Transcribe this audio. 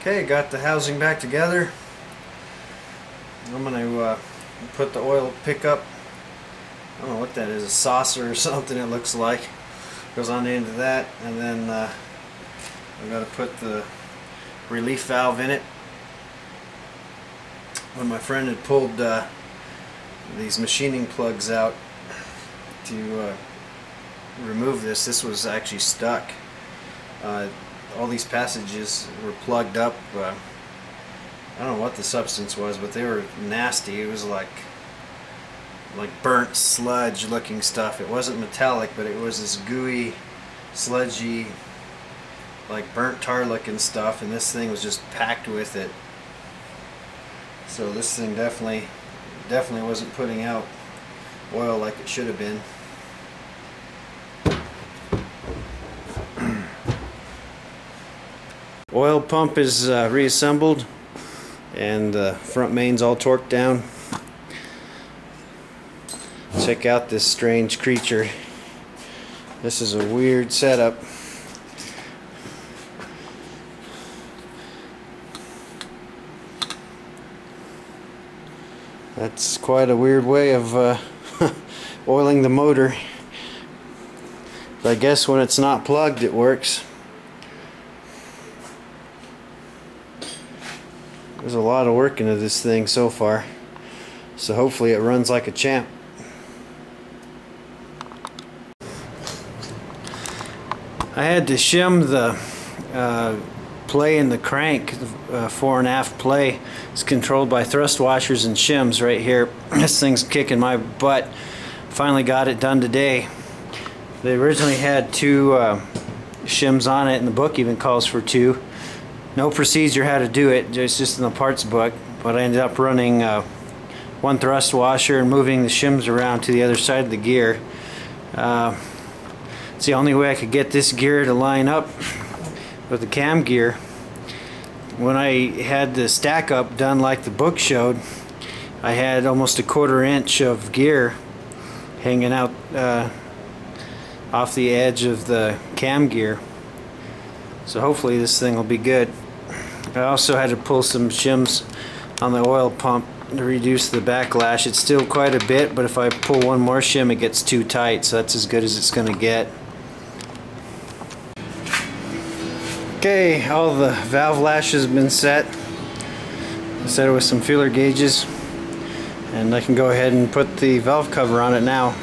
Okay, got the housing back together. I'm going to put the oil pickup, I don't know what that is, a saucer or something it looks like. Goes on the end of that, and then I've got to put the relief valve in it. When my friend had pulled these machining plugs out to remove this was actually stuck. All these passages were plugged up. I don't know what the substance was, but they were nasty. It was like burnt sludge looking stuff. It wasn't metallic, but it was this gooey, sludgy, like burnt tar looking stuff, and this thing was just packed with it. So this thing definitely wasn't putting out oil like it should have been. Oil pump is reassembled, and the front main's all torqued down. Check out this strange creature. This is a weird setup. That's quite a weird way of oiling the motor. But I guess when it's not plugged it works. There's a lot of work into this thing so far, so hopefully it runs like a champ. I had to shim the play in the crank. The fore and aft play is controlled by thrust washers and shims right here. This thing's kicking my butt. Finally got it done today. They originally had 2 shims on it, and the book even calls for 2. No procedure how to do it, it's just in the parts book, but I ended up running 1 thrust washer and moving the shims around to the other side of the gear. It's the only way I could get this gear to line up with the cam gear. When I had the stack up done like the book showed, I had almost a 1/4 inch of gear hanging out off the edge of the cam gear. So hopefully this thing will be good. I also had to pull some shims on the oil pump to reduce the backlash. It's still quite a bit, but if I pull 1 more shim it gets too tight, so that's as good as it's going to get. Okay, all the valve lashes have been set. I set it with some feeler gauges, and I can go ahead and put the valve cover on it now.